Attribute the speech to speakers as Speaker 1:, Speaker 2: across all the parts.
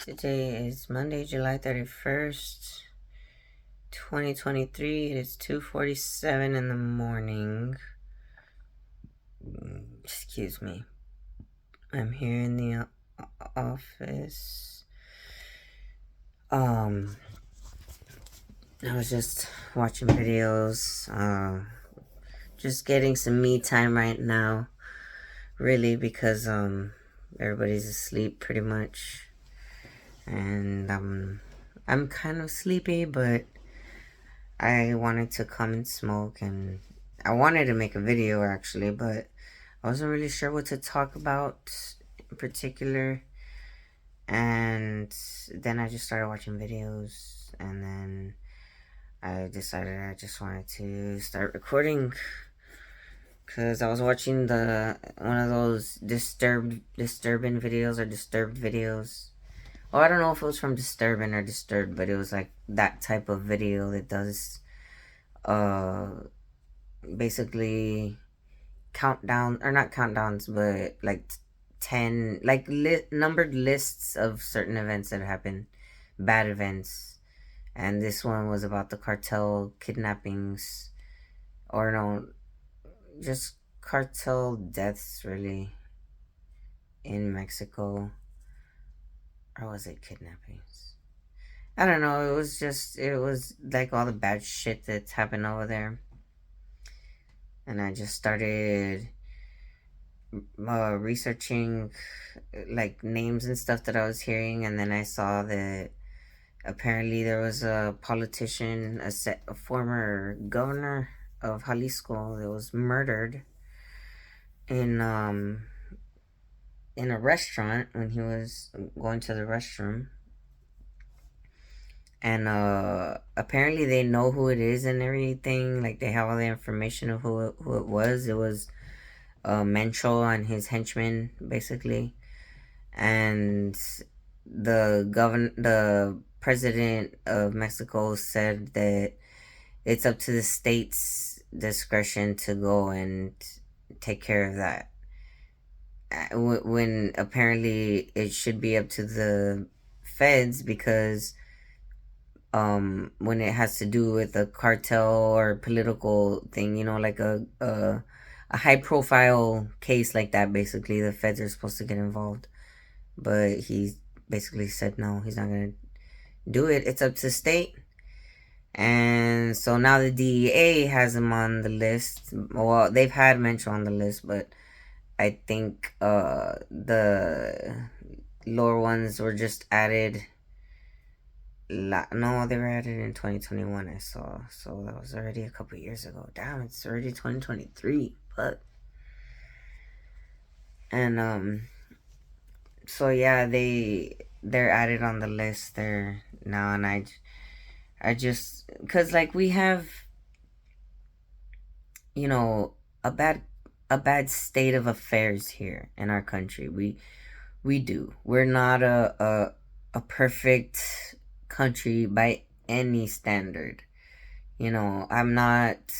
Speaker 1: Today is Monday, July 31st, 2023. It is 2:47 in the morning. Excuse me. I'm here in the office. I was just watching videos, just getting some me time right now, really, because everybody's asleep pretty much. And I'm kind of sleepy, but I wanted to come and smoke, and I wanted to make a video actually, but I wasn't really sure what to talk about in particular. And then I just started watching videos, and then I decided I just wanted to start recording because I was watching one of those disturbing videos or disturbed videos. Well, I don't know if it was from Disturbing or Disturbed, but it was like that type of video that does uh basically countdown, or not countdowns, but like 10, like numbered lists of certain events that happened, bad events. And this one was about the cartel kidnappings, or no, just cartel deaths really in Mexico. Or was it kidnappings? I don't know. It was like all the bad shit that's happened over there. And I just started researching like names and stuff that I was hearing, and then I saw that apparently there was a politician, a former governor of Jalisco, that was murdered in um in a restaurant when he was going to the restroom. And apparently they know who it is and everything. Like they have all the information of who it was. It was Mencho and his henchmen, basically. And the president of Mexico said that it's up to the state's discretion to go and take care of that. When apparently it should be up to the feds, because when it has to do with a cartel or political thing, like a high profile case like that, basically the feds are supposed to get involved. But he basically said no, he's not gonna do it. It's up to the state. And so now the DEA has him on the list. Well, they've had Mencho on the list, but I think the lower ones were just added. No, they were added in 2021, I saw. So that was already a couple years ago. Damn, it's already 2023. But and so yeah, they're added on the list there now. And I just, cuz like we have, you know, a bad state of affairs here in our country. We do. We're not a perfect country by any standard. I'm not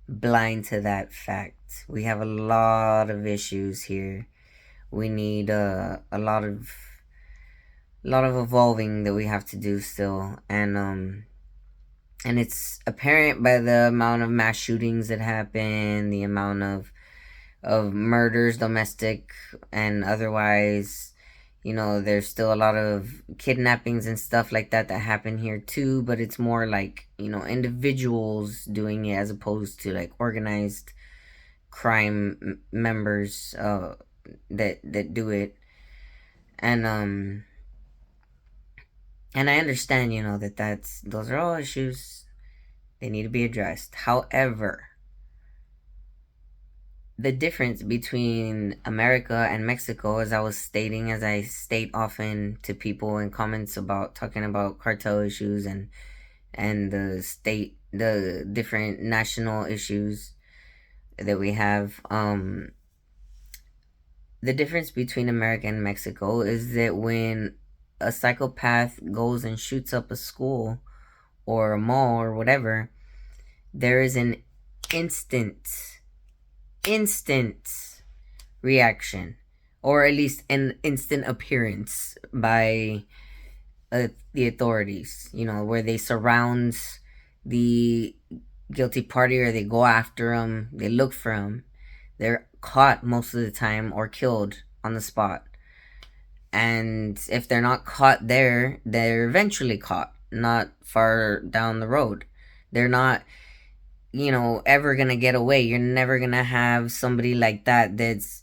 Speaker 1: blind to that fact. We have a lot of issues here. We need a lot of evolving that we have to do still. And it's apparent by the amount of mass shootings that happen, the amount of murders, domestic and otherwise. There's still a lot of kidnappings and stuff like that happen here too, but it's more like, individuals doing it as opposed to like organized crime members that do it. And I understand, those are all issues, they need to be addressed. However, the difference between America and Mexico, as I state often to people in comments about talking about cartel issues and the different national issues that we have. The difference between America and Mexico is that when a psychopath goes and shoots up a school or a mall or whatever, there is an instant reaction. or at least an instant appearance by the authorities, where they surround the guilty party, or they go after them, they look for them. They're caught most of the time or killed on the spot. And if they're not caught there, they're eventually caught not far down the road. They're not, ever gonna get away. You're never gonna have somebody like that's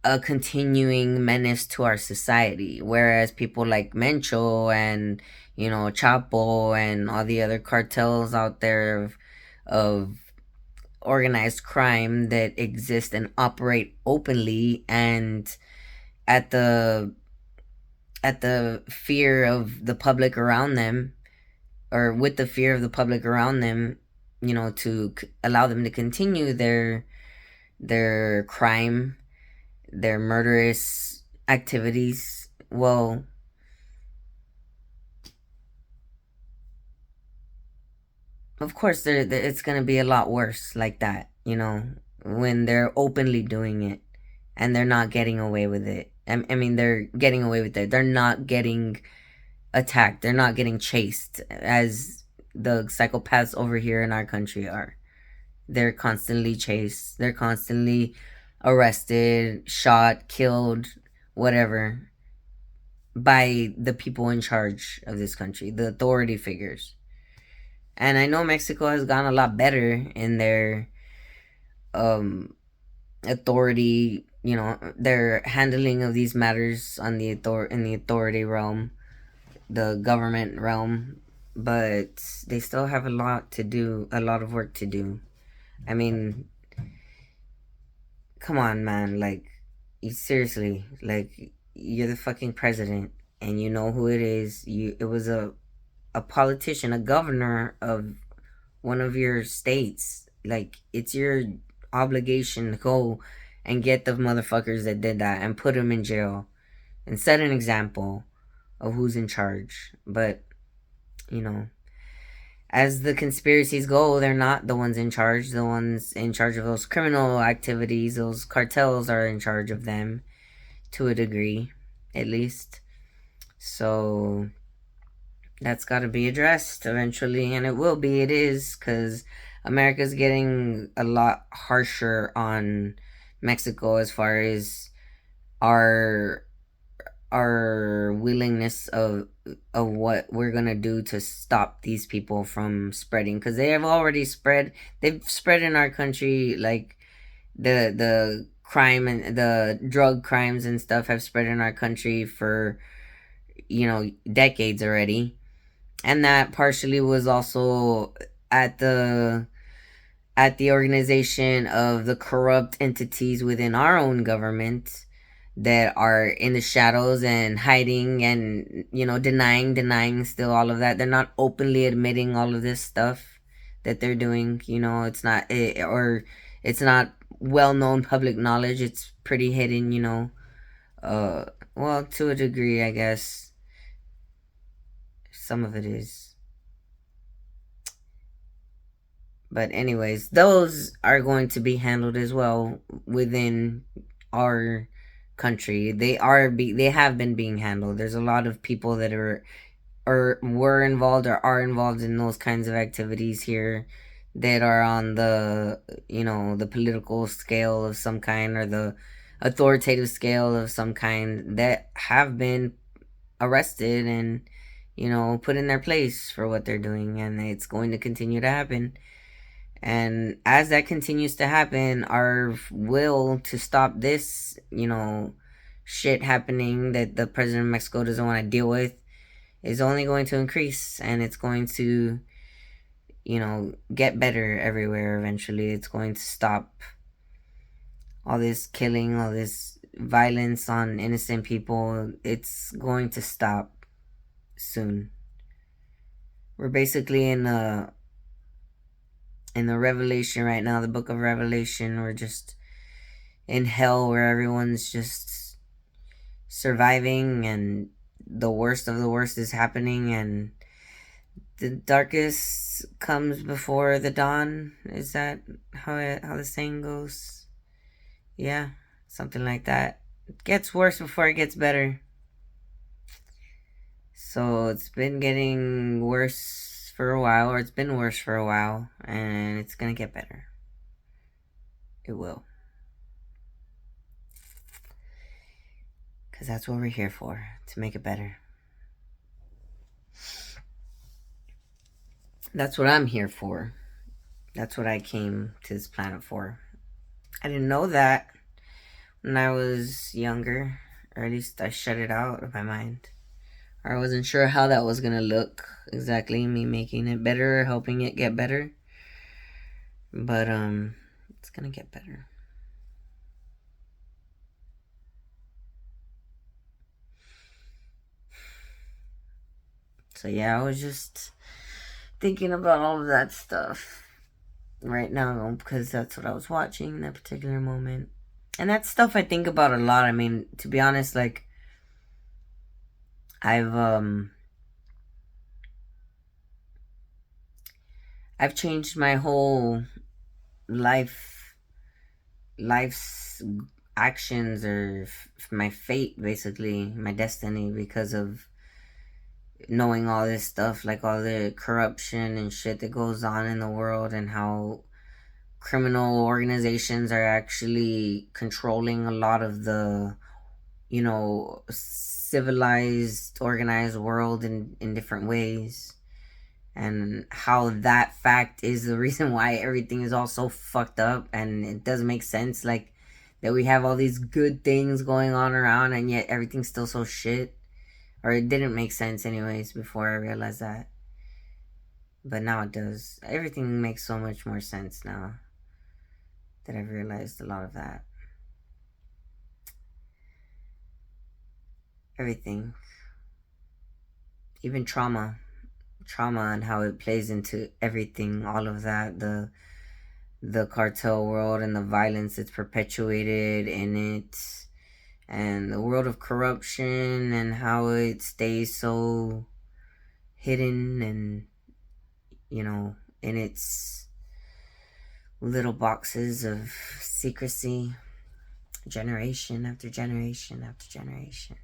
Speaker 1: a continuing menace to our society. Whereas people like Mencho and, Chapo and all the other cartels out there of organized crime that exist and operate openly and at the fear of the public around them, or with the fear of the public around them, to allow them to continue their crime, their murderous activities. Well, of course, it's going to be a lot worse like that, when they're openly doing it and they're not getting away with it. I mean, they're getting away with it. They're not getting attacked. They're not getting chased as the psychopaths over here in our country are. They're constantly chased. They're constantly arrested, shot, killed, whatever, by the people in charge of this country, the authority figures. And I know Mexico has gotten a lot better in their authority, their handling of these matters on the in the authority realm, the government realm, but they still have a lot to do, a lot of work to do. I mean, come on, man. Like, seriously, like, you're the fucking president, and you know who it is. It was a politician, a governor of one of your states. Like, it's your obligation to go and get the motherfuckers that did that and put them in jail and set an example of who's in charge. But, as the conspiracies go, they're not the ones in charge. The ones in charge of those criminal activities, those cartels, are in charge of them to a degree, at least. So that's got to be addressed eventually, and it will be. It is, because America's getting a lot harsher on Mexico as far as our willingness of what we're gonna do to stop these people from spreading, because they have already spread. They've spread in our country, like the crime and the drug crimes and stuff have spread in our country for decades already. And that partially was also at the organization of the corrupt entities within our own government that are in the shadows and hiding and denying still all of that. They're not openly admitting all of this stuff that they're doing. It's not or it's not well known public knowledge. It's pretty hidden. Well, to a degree, I guess some of it is. But anyways, those are going to be handled as well within our country. They have been being handled. There's a lot of people that were involved or are involved in those kinds of activities here that are on the the political scale of some kind, or the authoritative scale of some kind, that have been arrested and put in their place for what they're doing, and it's going to continue to happen. And as that continues to happen, our will to stop this, shit happening that the president of Mexico doesn't want to deal with, is only going to increase, and it's going to, get better everywhere eventually. It's going to stop all this killing, all this violence on innocent people. It's going to stop soon. We're basically in the Revelation right now, the book of Revelation. We're just in hell, where everyone's just surviving and the worst of the worst is happening, and the darkest comes before the dawn. Is that how the saying goes? Yeah, something like that. It gets worse before it gets better. So it's been getting worse for a while, or it's been worse for a while, and it's gonna get better. It will. Because that's what we're here for, to make it better. That's what I'm here for. That's what I came to this planet for. I didn't know that when I was younger, or at least I shut it out of my mind. Or I wasn't sure how that was gonna look exactly, me making it better, helping it get better. But it's gonna get better. So yeah, I was just thinking about all of that stuff right now because that's what I was watching in that particular moment. And that's stuff I think about a lot. I mean, to be honest, like I've changed my whole life's actions, or my fate, basically my destiny, because of knowing all this stuff, like all the corruption and shit that goes on in the world, and how criminal organizations are actually controlling a lot of the, civilized, organized world in different ways. And how that fact is the reason why everything is all so fucked up, and it doesn't make sense, like, that we have all these good things going on around, and yet everything's still so shit. Or it didn't make sense anyways before I realized that. But now it does. Everything makes so much more sense now that I've realized a lot of that. Everything. Even trauma and how it plays into everything, all of that, the cartel world and the violence that's perpetuated in it, and the world of corruption and how it stays so hidden and, in its little boxes of secrecy, generation after generation after generation.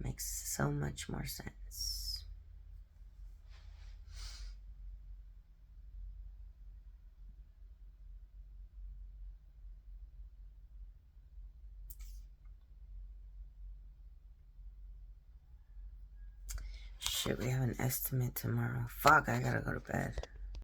Speaker 1: Makes so much more sense. Shit, we have an estimate tomorrow. Fuck, I gotta go to bed.